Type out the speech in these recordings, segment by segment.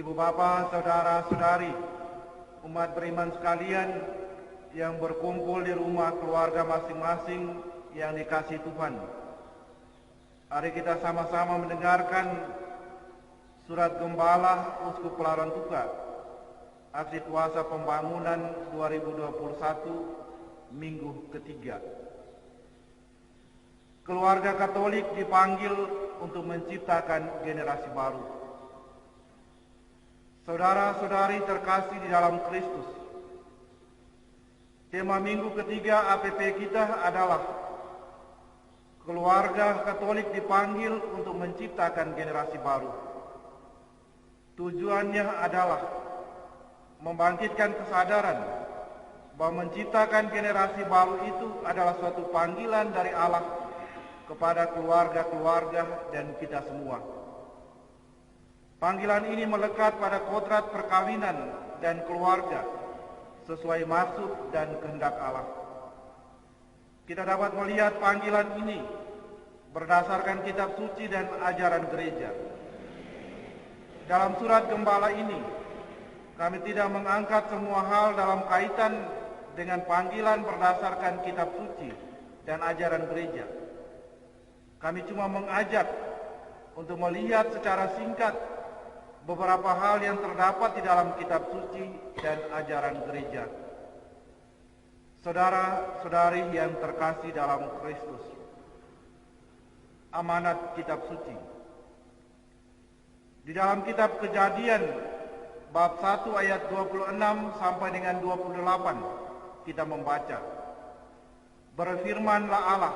Ibu bapak, saudara-saudari, umat beriman sekalian yang berkumpul di rumah keluarga masing-masing yang dikasihi Tuhan. Mari kita sama-sama mendengarkan surat Gembala Uskup Larantuka, aksi kuasa pembangunan 2021, minggu ketiga. Keluarga Katolik dipanggil untuk menciptakan generasi baru. Saudara-saudari terkasih di dalam Kristus, tema minggu ketiga APP kita adalah keluarga Katolik dipanggil untuk menciptakan generasi baru. Tujuannya adalah membangkitkan kesadaran bahwa menciptakan generasi baru itu adalah suatu panggilan dari Allah kepada keluarga-keluarga dan kita semua. Panggilan ini melekat pada kodrat perkawinan dan keluarga sesuai maksud dan kehendak Allah. Kita dapat melihat panggilan ini berdasarkan kitab suci dan ajaran gereja. Dalam surat Gembala ini, kami tidak mengangkat semua hal dalam kaitan dengan panggilan berdasarkan kitab suci dan ajaran gereja. Kami cuma mengajak untuk melihat secara singkat beberapa hal yang terdapat di dalam kitab suci dan ajaran gereja. Saudara-saudari yang terkasih dalam Kristus, amanat kitab suci. Di dalam kitab Kejadian bab 1 ayat 26 sampai dengan 28 kita membaca, berfirmanlah Allah,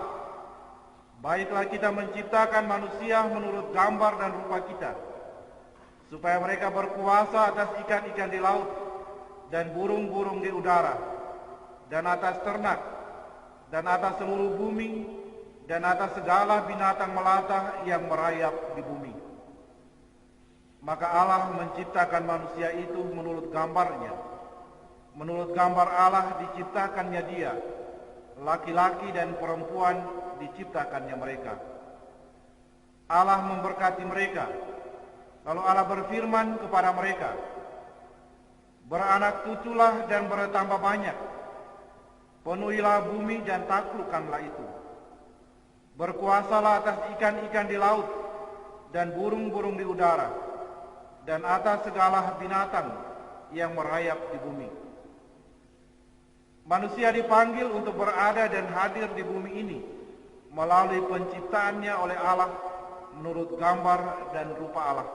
baiklah kita menciptakan manusia menurut gambar dan rupa kita, supaya mereka berkuasa atas ikan-ikan di laut dan burung-burung di udara, dan atas ternak, dan atas seluruh bumi, dan atas segala binatang melata yang merayap di bumi. Maka Allah menciptakan manusia itu menurut gambarnya. Menurut gambar Allah diciptakannya dia, laki-laki dan perempuan diciptakannya mereka. Allah memberkati mereka. Lalu Allah berfirman kepada mereka, beranak cuculah dan bertambah banyak, penuhilah bumi dan taklukkanlah itu. Berkuasalah atas ikan-ikan di laut dan burung-burung di udara, dan atas segala binatang yang merayap di bumi. Manusia dipanggil untuk berada dan hadir di bumi ini melalui penciptaannya oleh Allah menurut gambar dan rupa Allah.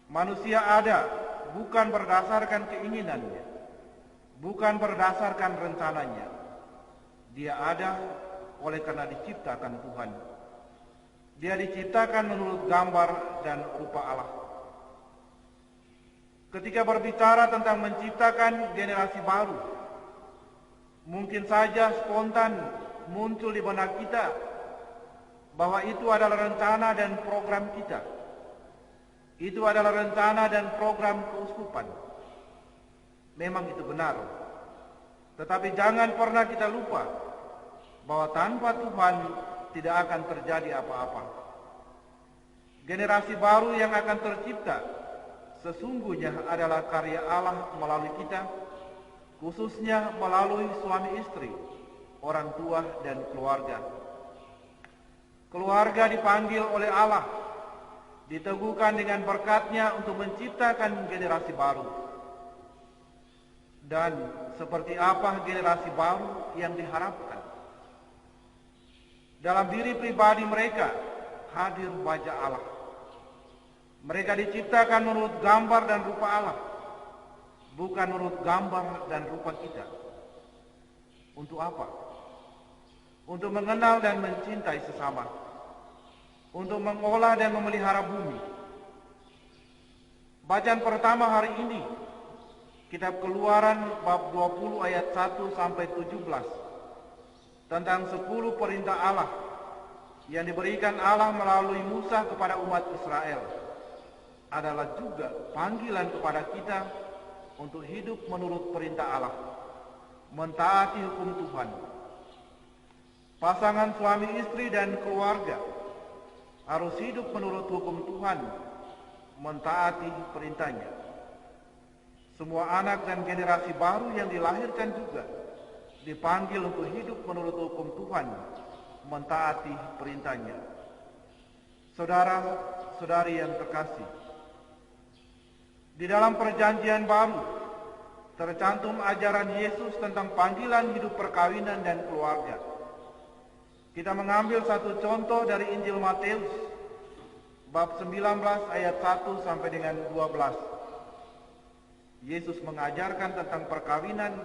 Manusia ada bukan berdasarkan keinginannya, bukan berdasarkan rencananya. Dia ada oleh karena diciptakan Tuhan. Dia diciptakan menurut gambar dan rupa Allah. Ketika berbicara tentang menciptakan generasi baru, mungkin saja spontan muncul di benak kita bahwa itu adalah rencana dan program kita. Itu adalah rencana dan program keuskupan. Memang itu benar. Tetapi jangan pernah kita lupa bahwa tanpa Tuhan tidak akan terjadi apa-apa. Generasi baru yang akan tercipta sesungguhnya adalah karya Allah melalui kita, khususnya melalui suami istri, orang tua dan keluarga. Keluarga dipanggil oleh Allah, diteguhkan dengan berkat-Nya untuk menciptakan generasi baru. Dan seperti apa generasi baru yang diharapkan? Dalam diri pribadi mereka hadir wajah Allah. Mereka diciptakan menurut gambar dan rupa Allah, bukan menurut gambar dan rupa kita. Untuk apa? Untuk mengenal dan mencintai sesama, untuk mengolah dan memelihara bumi. Bacaan pertama hari ini, kitab Keluaran bab 20 ayat 1 sampai 17, tentang 10 perintah Allah yang diberikan Allah melalui Musa kepada umat Israel, adalah juga panggilan kepada kita untuk hidup menurut perintah Allah, mentaati hukum Tuhan. Pasangan suami istri dan keluarga harus hidup menurut hukum Tuhan mentaati perintahnya. Semua anak dan generasi baru yang dilahirkan juga dipanggil untuk hidup menurut hukum Tuhan, mentaati perintahnya. Saudara-saudari yang terkasih, di dalam perjanjian baru tercantum ajaran Yesus tentang panggilan hidup perkawinan dan keluarga. Kita mengambil satu contoh dari Injil Matius bab 19 ayat 1 sampai dengan 12. Yesus mengajarkan tentang perkawinan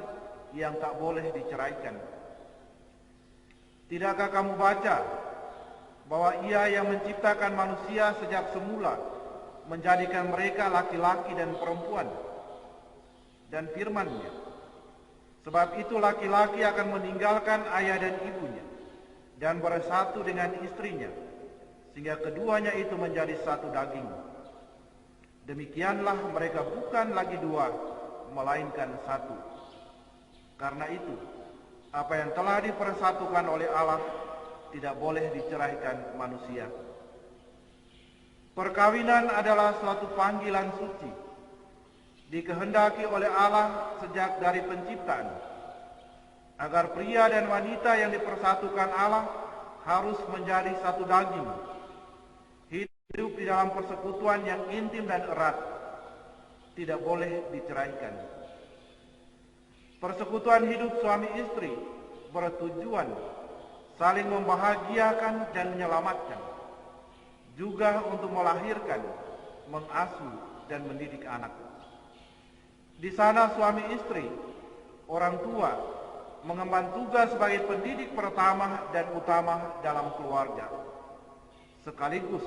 yang tak boleh diceraikan. Tidakkah kamu baca bahwa Ia yang menciptakan manusia sejak semula menjadikan mereka laki-laki dan perempuan, dan firman-Nya, sebab itu laki-laki akan meninggalkan ayah dan ibunya dan bersatu dengan istrinya, sehingga keduanya itu menjadi satu daging. Demikianlah mereka bukan lagi dua, melainkan satu. Karena itu, apa yang telah dipersatukan oleh Allah tidak boleh diceraikan manusia. Perkawinan adalah suatu panggilan suci, dikehendaki oleh Allah sejak dari penciptaan, agar pria dan wanita yang dipersatukan Allah harus menjadi satu daging, hidup di dalam persekutuan yang intim dan erat, tidak boleh diceraikan. Persekutuan hidup suami istri bertujuan saling membahagiakan dan menyelamatkan, juga untuk melahirkan, mengasuh, dan mendidik anak. Di sana suami istri, orang tua, mengemban tugas sebagai pendidik pertama dan utama dalam keluarga, sekaligus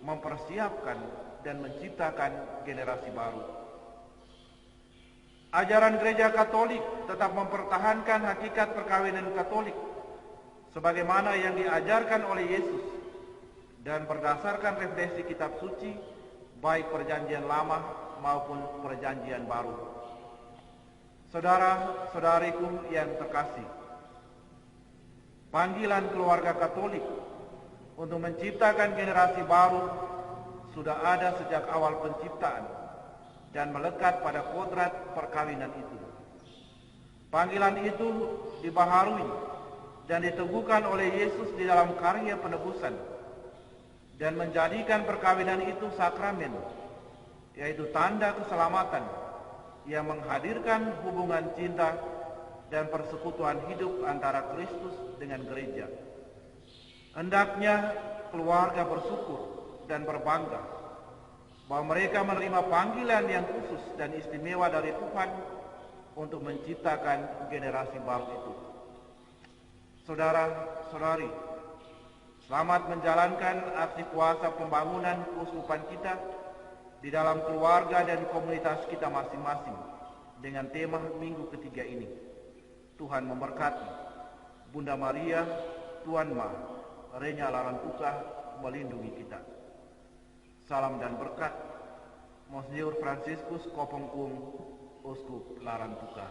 mempersiapkan dan menciptakan generasi baru. Ajaran Gereja Katolik tetap mempertahankan hakikat perkawinan Katolik sebagaimana yang diajarkan oleh Yesus dan berdasarkan referensi kitab suci baik perjanjian lama maupun perjanjian baru. Saudara-saudariku yang terkasih, panggilan keluarga Katolik untuk menciptakan generasi baru sudah ada sejak awal penciptaan dan melekat pada kodrat perkawinan itu. Panggilan itu dibaharui dan diteguhkan oleh Yesus di dalam karya penebusan dan menjadikan perkawinan itu sakramen, yaitu tanda keselamatan yang menghadirkan hubungan cinta dan persekutuan hidup antara Kristus dengan gereja. Hendaknya keluarga bersyukur dan berbangga bahwa mereka menerima panggilan yang khusus dan istimewa dari Tuhan untuk menciptakan generasi baru itu. Saudara-saudari, selamat menjalankan aksi kuasa pembangunan keuskupan kita di dalam keluarga dan komunitas kita masing-masing dengan tema minggu ketiga ini. Tuhan memberkati. Bunda Maria, Tuan Ma, Renya Larantuka melindungi kita. Salam dan berkat, Monsinyur Fransiskus Kopongkum, Uskup Larantuka.